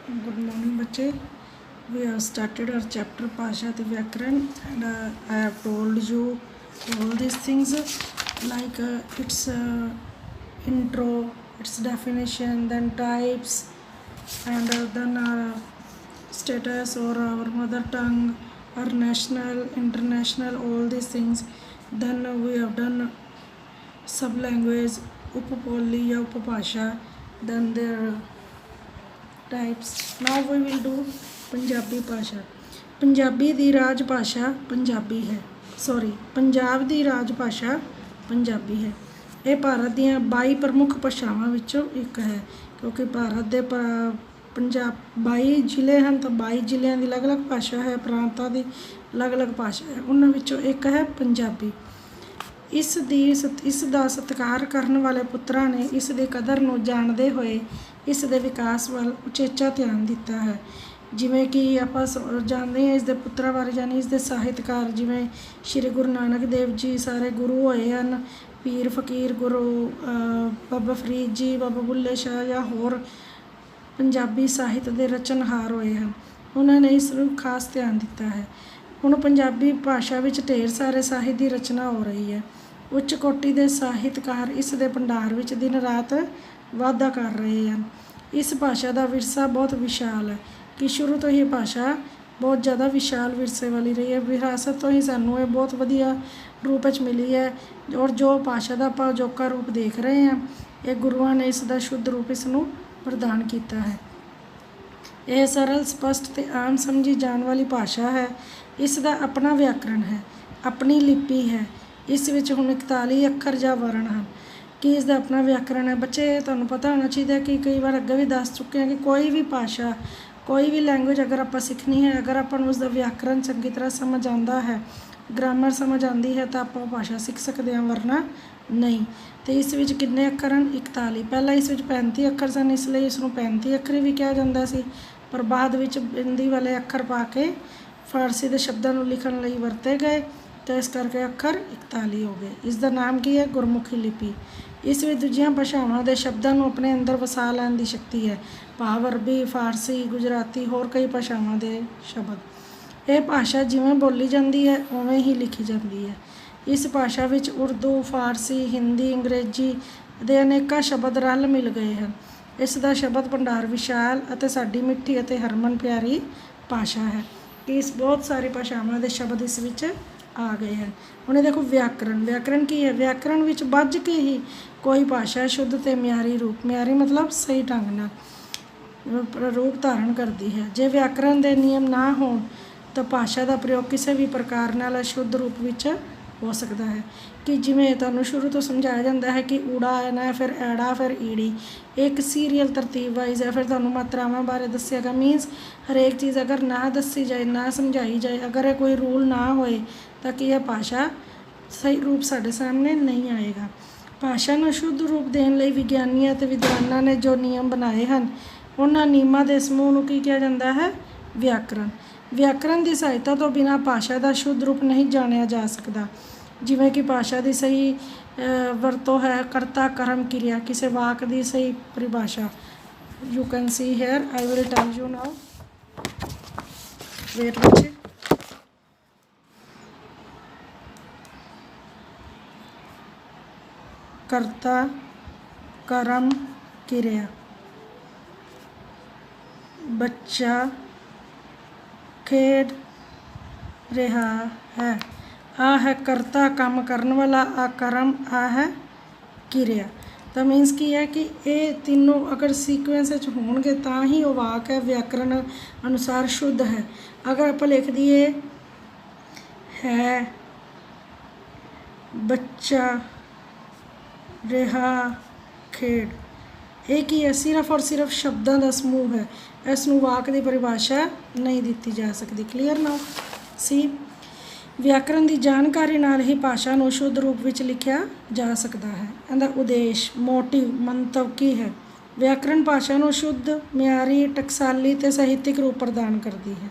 Good morning, बच्चे. We have started our chapter Pasha the Vyakaran, and I have told you all these things like its intro, its definition, then types, and then status or our mother tongue, our national, international, all these things. Then we have done sub language, upapoli या उपभाषा, then their types. Now we will do Punjabi भाषा. पंजाबी दी राज भाषा पंजाबी है. पंजाब दी राज भाषा पंजाबी है. ये भारत ਦੀਆਂ 22 प्रमुख ਭਾਸ਼ਾਵਾਂ ਵਿੱਚੋਂ ਇੱਕ ਹੈ, ਕਿਉਂਕਿ ਭਾਰਤ ਦੇ ਪੰਜਾਬ 22 ਜ਼ਿਲ੍ਹੇ ਹਨ, ਤਾਂ 22 ਜ਼ਿਲ੍ਹਿਆਂ ਦੀ ਅਲੱਗ-ਅਲੱਗ ਭਾਸ਼ਾ ਹੈ, ਪ੍ਰਾਂਤਾਂ ਦੀ ਅਲੱਗ-ਅਲੱਗ ਭਾਸ਼ਾ ਹੈ. ਉਹਨਾਂ ਵਿੱਚੋਂ ਇੱਕ ਹੈ ਪੰਜਾਬੀ. ਇਸ ਦਾ ਸਤਿਕਾਰ ਕਰਨ ਵਾਲੇ ਪੁੱਤਰਾਂ ਨੇ ਇਸ ਦੀ ਕਦਰ ਨੂੰ ਜਾਣਦੇ ਹੋਏ ਇਸ ਦੇ ਵਿਕਾਸ ਵੱਲ ਉਚੇਚਾ ਧਿਆਨ ਦਿੱਤਾ ਹੈ. ਜਿਵੇਂ ਕਿ ਆਪਾਂ ਜਾਣਦੇ ਹਾਂ ਇਸ ਦੇ ਪੁੱਤਰਾਂ ਬਾਰੇ, ਜਾਣੀ ਇਸ ਦੇ ਸਾਹਿਤਕਾਰ ਜਿਵੇਂ ਸ਼੍ਰੀ ਗੁਰੂ ਨਾਨਕ ਦੇਵ ਜੀ ਸਾਰੇ ਗੁਰੂ ਹੋਏ ਹਨ, ਪੀਰ ਫਕੀਰ ਗੁਰੂ ਬਾਬਾ ਫਰੀਦ ਜੀ, ਬਾਬਾ ਬੁੱਲੇ ਸ਼ਾਹ ਜਾਂ ਹੋਰ ਪੰਜਾਬੀ ਸਾਹਿਤ ਦੇ ਰਚਨਹਾਰ ਹੋਏ ਹਨ. ਉਹਨਾਂ ਨੇ ਇਸ ਨੂੰ ਖਾਸ ਧਿਆਨ ਦਿੱਤਾ ਹੈ. ਹੁਣ ਪੰਜਾਬੀ ਭਾਸ਼ਾ ਵਿੱਚ ਢੇਰ ਸਾਰੇ ਸਾਹਿਤ ਦੀ ਰਚਨਾ ਹੋ ਰਹੀ ਹੈ. ਉੱਚ ਕੋਟੀ ਦੇ ਸਾਹਿਤਕਾਰ ਇਸ ਦੇ ਭੰਡਾਰ ਵਿੱਚ ਦਿਨ ਰਾਤ ਵਾਧਾ ਕਰ ਰਹੇ ਹਨ. ਇਸ ਭਾਸ਼ਾ ਦਾ ਵਿਰਸਾ ਬਹੁਤ ਵਿਸ਼ਾਲ ਹੈ ਕਿ ਸ਼ੁਰੂ ਤੋਂ ਹੀ ਭਾਸ਼ਾ ਬਹੁਤ ਜ਼ਿਆਦਾ ਵਿਸ਼ਾਲ ਵਿਰਸੇ ਵਾਲੀ ਰਹੀ ਹੈ. ਵਿਰਾਸਤ ਤੋਂ ਹੀ ਸਾਨੂੰ ਇਹ ਬਹੁਤ ਵਧੀਆ ਰੂਪ ਵਿੱਚ ਮਿਲੀ ਹੈ, ਔਰ ਜੋ ਭਾਸ਼ਾ ਦਾ ਆਪਾਂ ਅਜੋਕਾ ਰੂਪ ਦੇਖ ਰਹੇ ਹਾਂ, ਇਹ ਗੁਰੂਆਂ ਨੇ ਇਸ ਦਾ ਸ਼ੁੱਧ ਰੂਪ ਇਸ ਨੂੰ ਪ੍ਰਦਾਨ ਕੀਤਾ ਹੈ. ਇਹ ਸਰਲ, ਸਪਸ਼ਟ ਅਤੇ ਆਮ ਸਮਝੀ ਜਾਣ ਵਾਲੀ ਭਾਸ਼ਾ ਹੈ. ਇਸ ਦਾ ਆਪਣਾ ਵਿਆਕਰਣ ਹੈ, ਆਪਣੀ ਲਿਪੀ ਹੈ. ਇਸ ਵਿੱਚ ਹੁਣ 41 ਅੱਖਰ ਜਾਂ ਵਰਣ ਹਨ. ਕਿ ਇਸ ਦਾ ਆਪਣਾ ਵਿਆਕਰਣ ਹੈ. ਬੱਚੇ ਤੁਹਾਨੂੰ ਪਤਾ ਹੋਣਾ ਚਾਹੀਦਾ ਕਿ ਕਈ ਵਾਰ ਅੱਗੇ ਵੀ ਦੱਸ ਚੁੱਕੇ ਹਾਂ ਕਿ ਕੋਈ ਵੀ ਭਾਸ਼ਾ, ਕੋਈ ਵੀ ਲੈਂਗੁਏਜ ਅਗਰ ਆਪਾਂ ਸਿੱਖਣੀ ਹੈ, ਅਗਰ ਆਪਾਂ ਨੂੰ ਉਸਦਾ ਵਿਆਕਰਣ ਚੰਗੀ ਤਰ੍ਹਾਂ ਸਮਝ ਆਉਂਦਾ ਹੈ, ਗ੍ਰਾਮਰ ਸਮਝ ਆਉਂਦੀ ਹੈ, ਤਾਂ ਆਪਾਂ ਉਹ ਭਾਸ਼ਾ ਸਿੱਖ ਸਕਦੇ ਹਾਂ, ਵਰਨਾ ਨਹੀਂ. ਅਤੇ ਇਸ ਵਿੱਚ ਕਿੰਨੇ ਅੱਖਰ ਹਨ? 41. ਪਹਿਲਾਂ ਇਸ ਵਿੱਚ 35 ਅੱਖਰ ਸਨ, ਇਸ ਲਈ ਇਸ ਨੂੰ 35 ਅੱਖਰੀ ਵੀ ਕਿਹਾ ਜਾਂਦਾ ਸੀ, ਪਰ ਬਾਅਦ ਵਿੱਚ ਬਿੰਦੀ ਵਾਲੇ ਅੱਖਰ ਪਾ ਕੇ ਫਾਰਸੀ ਦੇ ਸ਼ਬਦਾਂ ਨੂੰ ਲਿਖਣ ਲਈ ਵਰਤੇ ਗਏ, ਤਾਂ ਇਸ ਕਰਕੇ ਅੱਖਰ 41 ਹੋ ਗਏ. ਇਸ ਦਾ ਨਾਮ ਕੀ ਹੈ? ਗੁਰਮੁਖੀ ਲਿਪੀ. ਇਸ ਵਿੱਚ ਦੂਜੀਆਂ ਭਾਸ਼ਾਵਾਂ ਦੇ ਸ਼ਬਦਾਂ ਨੂੰ ਆਪਣੇ ਅੰਦਰ ਵਸਾ ਲੈਣ ਦੀ ਸ਼ਕਤੀ ਹੈ, ਭਾਵ ਅਰਬੀ, ਫਾਰਸੀ, ਗੁਜਰਾਤੀ, ਹੋਰ ਕਈ ਭਾਸ਼ਾਵਾਂ ਦੇ ਸ਼ਬਦ. ਇਹ ਭਾਸ਼ਾ ਜਿਵੇਂ ਬੋਲੀ ਜਾਂਦੀ ਹੈ ਉਵੇਂ ਹੀ ਲਿਖੀ ਜਾਂਦੀ ਹੈ. ਇਸ ਭਾਸ਼ਾ ਵਿੱਚ ਉਰਦੂ, ਫਾਰਸੀ, ਹਿੰਦੀ, ਅੰਗਰੇਜ਼ੀ ਦੇ ਅਨੇਕਾਂ ਸ਼ਬਦ ਰਲ ਮਿਲ ਗਏ ਹਨ. ਇਸ ਦਾ ਸ਼ਬਦ ਭੰਡਾਰ ਵਿਸ਼ਾਲ ਅਤੇ ਸਾਡੀ ਮਿੱਠੀ ਅਤੇ ਹਰਮਨ ਪਿਆਰੀ ਭਾਸ਼ਾ ਹੈ. ਇਸ ਬਹੁਤ ਸਾਰੀ ਭਾਸ਼ਾਵਾਂ ਦੇ ਸ਼ਬਦ ਇਸ ਵਿੱਚ ਆ ਗਏ ਹਨ. ਹੁਣ ਇਹ ਦੇਖੋ ਵਿਆਕਰਣ. ਵਿਆਕਰਣ ਕੀ ਹੈ? ਵਿਆਕਰਣ ਵਿੱਚ ਬੱਝ ਕੇ ਹੀ ਕੋਈ ਭਾਸ਼ਾ ਸ਼ੁੱਧ ਅਤੇ ਮਿਆਰੀ ਰੂਪ, ਮਿਆਰੀ ਮਤਲਬ ਸਹੀ ਢੰਗ ਨਾਲ ਰੂਪ ਧਾਰਨ ਕਰਦੀ ਹੈ. ਜੇ ਵਿਆਕਰਣ ਦੇ ਨਿਯਮ ਨਾ ਹੋਣ ਤਾਂ ਭਾਸ਼ਾ ਦਾ ਪ੍ਰਯੋਗ ਕਿਸੇ ਵੀ ਪ੍ਰਕਾਰ ਨਾਲ ਅਸ਼ੁੱਧ ਰੂਪ ਵਿੱਚ ਹੋ ਸਕਦਾ ਹੈ. ਕਿ ਜਿਵੇਂ ਤੁਹਾਨੂੰ ਸ਼ੁਰੂ ਤੋਂ ਸਮਝਾਇਆ ਜਾਂਦਾ ਹੈ ਕਿ ਊੜਾ ਆਣਾ ਹੈ, ਫਿਰ ਐੜਾ, ਫਿਰ ਈੜੀ, ਇੱਕ ਸੀਰੀਅਲ ਤਰਤੀਬ ਵਾਈਜ਼ ਹੈ. ਫਿਰ ਤੁਹਾਨੂੰ ਮਾਤਰਾਵਾਂ ਬਾਰੇ ਦੱਸਿਆਗਾ. ਮੀਨਸ ਹਰੇਕ ਚੀਜ਼ ਅਗਰ ਨਾ ਦੱਸੀ ਜਾਏ, ਨਾ ਸਮਝਾਈ ਜਾਏ, ਅਗਰ ਇਹ ਕੋਈ ਰੂਲ ਨਾ ਹੋਏ, ਤਾਂ ਕਿ ਇਹ ਭਾਸ਼ਾ ਸਹੀ ਰੂਪ ਸਾਡੇ ਸਾਹਮਣੇ ਨਹੀਂ ਆਏਗਾ. ਭਾਸ਼ਾ ਨੂੰ ਸ਼ੁੱਧ ਰੂਪ ਦੇਣ ਲਈ ਵਿਗਿਆਨੀਆਂ ਅਤੇ ਵਿਦਵਾਨਾਂ ਨੇ ਜੋ ਨਿਯਮ ਬਣਾਏ ਹਨ, ਉਹਨਾਂ ਨਿਯਮਾਂ ਦੇ ਸਮੂਹ ਨੂੰ ਕੀ ਕਿਹਾ ਜਾਂਦਾ ਹੈ? ਵਿਆਕਰਣ. ਵਿਆਕਰਣ ਦੀ ਸਹਾਇਤਾ ਤੋਂ ਬਿਨਾਂ ਭਾਸ਼ਾ ਦਾ ਸ਼ੁੱਧ ਰੂਪ ਨਹੀਂ ਜਾਣਿਆ ਜਾ ਸਕਦਾ. ਜਿਵੇਂ ਕਿ ਭਾਸ਼ਾ ਦੀ ਸਹੀ ਵਰਤੋਂ ਹੈ, ਕਰਤਾ, ਕਰਮ, ਕਿਰਿਆ, ਕਿਸੇ ਵਾਕ ਦੀ ਸਹੀ ਪਰਿਭਾਸ਼ਾ. You can see here, I will tell you now. Wait ਬੱਚੇ. ਕਰਤਾ, ਕਰਮ, ਕਿਰਿਆ. ਬੱਚਾ ਖੇਡ ਰਿਹਾ ਹੈ. ਆ ਹੈ ਕਰਤਾ, ਕੰਮ ਕਰਨ ਵਾਲਾ, ਆ ਕਰਮ, ਆ ਹੈ ਕਿਰਿਆ. ਤਾਂ ਮੀਨਸ ਕੀ ਹੈ ਕਿ ਇਹ ਤਿੰਨੋਂ ਅਗਰ ਸੀਕੁਐਂਸ ਵਿੱਚ ਹੋਣਗੇ ਤਾਂ ਹੀ ਉਹ ਵਾਕ ਹੈ ਵਿਆਕਰਣ ਅਨੁਸਾਰ ਸ਼ੁੱਧ ਹੈ. ਅਗਰ ਆਪਾਂ ਲਿਖ ਦਈਏ ਹੈ ਬੱਚਾ ਰਿਹਾ ਖੇਡ, ਇਹ ਕੀ ਹੈ? ਸਿਰਫ ਔਰ ਸਿਰਫ ਸ਼ਬਦਾਂ ਦਾ ਸਮੂਹ ਹੈ. ਇਸ ਨੂੰ ਵਾਕ ਦੀ ਪਰਿਭਾਸ਼ਾ ਨਹੀਂ ਦਿੱਤੀ ਜਾ ਸਕਦੀ. ਕਲੀਅਰ ਨਾ ਸੀ? ਵਿਆਕਰਣ ਦੀ ਜਾਣਕਾਰੀ ਨਾਲ ਹੀ ਭਾਸ਼ਾ ਨੂੰ ਸ਼ੁੱਧ ਰੂਪ ਵਿੱਚ ਲਿਖਿਆ ਜਾ ਸਕਦਾ ਹੈ. ਇਹਦਾ ਉਦੇਸ਼, ਮੋਟਿਵ, ਮੰਤਵ ਕੀ ਹੈ? ਵਿਆਕਰਣ ਭਾਸ਼ਾ ਨੂੰ ਸ਼ੁੱਧ, ਮਿਆਰੀ, ਟਕਸਾਲੀ ਅਤੇ ਸਾਹਿਤਕ ਰੂਪ ਪ੍ਰਦਾਨ ਕਰਦੀ ਹੈ.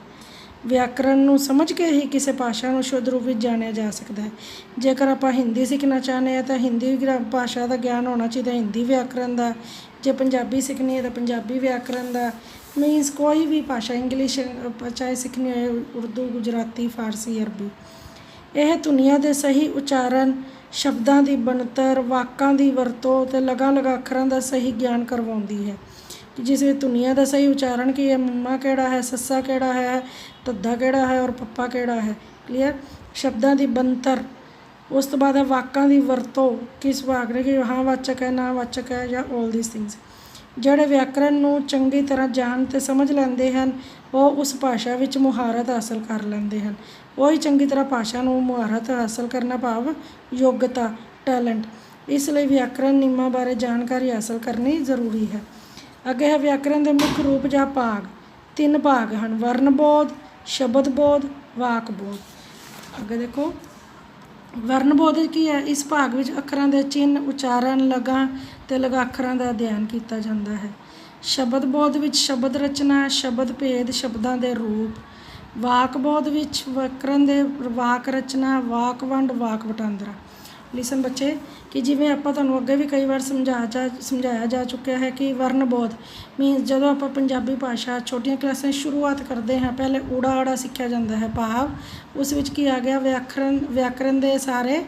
ਵਿਆਕਰਣ ਨੂੰ ਸਮਝ ਕੇ ਹੀ ਕਿਸੇ ਭਾਸ਼ਾ ਨੂੰ ਸ਼ੁੱਧ ਰੂਪ ਵਿੱਚ ਜਾਣਿਆ ਜਾ ਸਕਦਾ ਹੈ. ਜੇਕਰ ਆਪਾਂ ਹਿੰਦੀ ਸਿੱਖਣਾ ਚਾਹੁੰਦੇ ਹਾਂ ਤਾਂ ਹਿੰਦੀ ਭਾਸ਼ਾ ਦਾ ਗਿਆਨ ਹੋਣਾ ਚਾਹੀਦਾ, ਹਿੰਦੀ ਵਿਆਕਰਣ ਦਾ, जे पंजाबी सीखनी है तो पंजाबी व्याकरण का मीनस कोई भी भाषा इंग्लिश चाहे सीखनी हो, उर्दू, गुजराती, फारसी, अरबी। यह धुनियां दे सही उच्चारण, शब्दां दी बनतर, वाकां दी वरतों ते लगा लगा अखरां दा सही ज्ञान करवाउंदी है। जिस में धुनियां दा सही उच्चारण की है, मम्मा केड़ा है, सस्सा केड़ा है, धद्धा केड़ा है और पप्पा केड़ा है। क्लीयर। शब्दां दी बनतर, उस तो बाद है वाकां दी वरतों, किस भाग ने कि हाँ वाचक है, ना वाचक है, या ऑल दिस थिंग्स। ਜਿਹੜੇ व्याकरण ਨੂੰ ਚੰਗੀ ਤਰ੍ਹਾਂ ਜਾਣ ਤੇ ਸਮਝ ਲੈਂਦੇ ਹਨ ਉਹ ਉਸ ਭਾਸ਼ਾ ਵਿੱਚ ਮੁਹਾਰਤ ਹਾਸਲ ਕਰ ਲੈਂਦੇ ਹਨ। ਉਹੀ ਚੰਗੀ ਤਰ੍ਹਾਂ ਭਾਸ਼ਾ ਨੂੰ ਮੁਹਾਰਤ ਹਾਸਲ ਕਰਨਾ ਭਾਵ ਯੋਗਤਾ, ਟੈਲੈਂਟ। ਇਸ ਲਈ ਵਿਆਕਰਨ ਨਿਯਮਾਂ ਬਾਰੇ ਜਾਣਕਾਰੀ ਹਾਸਲ ਕਰਨੀ ਜ਼ਰੂਰੀ ਹੈ। ਅੱਗੇ ਹੈ ਵਿਆਕਰਨ ਦੇ ਮੁੱਖ ਰੂਪ ਜਾਂ ਭਾਗ। 3 ਭਾਗ ਹਨ, ਵਰਨਬੋਧ, ਸ਼ਬਦਬੋਧ, ਵਾਕਬੋਧ। ਅੱਗੇ ਦੇਖੋ ਵਰਨਬੋਧ ਕੀ ਹੈ। ਇਸ ਭਾਗ ਵਿੱਚ ਅੱਖਰਾਂ ਦੇ ਚਿੰਨ੍ਹ, ਉਚਾਰਨ, ਲਗਾਂ ਤੇ ਲਗਾਖਰਾਂ ਦਾ ਅਧਿਐਨ ਕੀਤਾ ਜਾਂਦਾ ਹੈ। ਸ਼ਬਦਬੋਧ ਵਿੱਚ ਸ਼ਬਦ ਰਚਨਾ, ਸ਼ਬਦ ਭੇਦ, ਸ਼ਬਦਾਂ ਦੇ ਰੂਪ। ਵਾਕਬੋਧ ਵਿੱਚ ਵਿਆਕਰਨ ਦੇ ਵਾਕ ਰਚਨਾ, ਵਾਕ ਵੰਡ, ਵਾਕ ਵਟਾਂਦਰਾ। ਲਿਸਨ ਬੱਚੇ ਕਿ ਜਿਵੇਂ ਆਪਾਂ ਤੁਹਾਨੂੰ ਅੱਗੇ ਵੀ ਕਈ ਵਾਰ ਸਮਝਾਇਆ ਜਾ ਚੁੱਕਿਆ ਹੈ ਕਿ ਵਰਨਬੋਧ ਮੀਨਸ ਜਦੋਂ ਆਪਾਂ ਪੰਜਾਬੀ ਭਾਸ਼ਾ ਛੋਟੀਆਂ ਕਲਾਸਾਂ ਸ਼ੁਰੂਆਤ ਕਰਦੇ ਹਾਂ ਪਹਿਲੇ ਊੜਾ ਆੜਾ ਸਿੱਖਿਆ ਜਾਂਦਾ ਹੈ, ਭਾਵ ਉਸ ਵਿੱਚ ਕੀ ਆ ਗਿਆ ਵਿਆਕਰਨ ਦੇ ਸਾਰੇ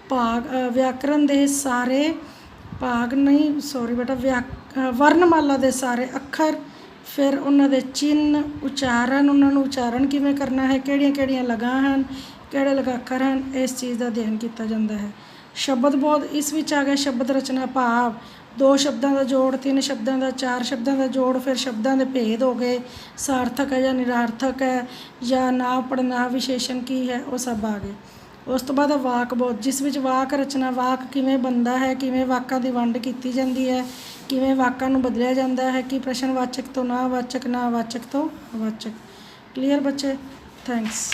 ਭਾਗ, ਵਿਆਕਰਨ ਦੇ ਸਾਰੇ ਭਾਗ ਨਹੀਂ ਸੌਰੀ ਬੇਟਾ ਵਰਨਮਾਲਾ ਦੇ ਸਾਰੇ ਅੱਖਰ, ਫਿਰ ਉਹਨਾਂ ਦੇ ਚਿੰਨ੍ਹ, ਉਚਾਰਨ, ਉਹਨਾਂ ਨੂੰ ਉਚਾਰਨ ਕਿਵੇਂ ਕਰਨਾ ਹੈ, ਕਿਹੜੀਆਂ ਕਿਹੜੀਆਂ ਲਗਾਂ ਹਨ, ਕਿਹੜੇ ਲਗਾਖਰ ਹਨ, ਇਸ ਚੀਜ਼ ਦਾ ਅਧਿਐਨ ਕੀਤਾ ਜਾਂਦਾ ਹੈ। ਸ਼ਬਦਬੋਧ ਇਸ ਵਿੱਚ ਆ ਗਿਆ ਸ਼ਬਦ ਰਚਨਾ, ਭਾਵ 2 ਸ਼ਬਦਾਂ ਦਾ ਜੋੜ, 3 ਸ਼ਬਦਾਂ ਦਾ, 4 ਸ਼ਬਦਾਂ ਦਾ ਜੋੜ, ਫਿਰ ਸ਼ਬਦਾਂ ਦੇ ਭੇਦ ਹੋ ਗਏ, ਸਾਰਥਕ ਹੈ ਜਾਂ ਨਿਰਾਰਥਕ ਹੈ, ਜਾਂ ਨਾਂਵ ਪੜ੍ਹਨਾਂਵ ਵਿਸ਼ੇਸ਼ਣ ਕੀ ਹੈ, ਉਹ ਸਭ ਆ ਗਏ। ਉਸ ਤੋਂ ਬਾਅਦ ਵਾਕਬੋਧ ਜਿਸ ਵਿੱਚ ਵਾਕ ਰਚਨਾ, ਵਾਕ ਕਿਵੇਂ ਬਣਦਾ ਹੈ, ਕਿਵੇਂ ਵਾਕਾਂ ਦੀ ਵੰਡ ਕੀਤੀ ਜਾਂਦੀ ਹੈ, ਕਿਵੇਂ ਵਾਕਾਂ ਨੂੰ ਬਦਲਿਆ ਜਾਂਦਾ ਹੈ, ਕਿ ਪ੍ਰਸ਼ਨਵਾਚਕ ਤੋਂ ਨਾਂਵਵਾਚਕ, ਨਾਂਵਵਾਚਕ ਤੋਂ ਵਾਚਕ। ਕਲੀਅਰ ਬੱਚੇ? ਥੈਂਕਸ।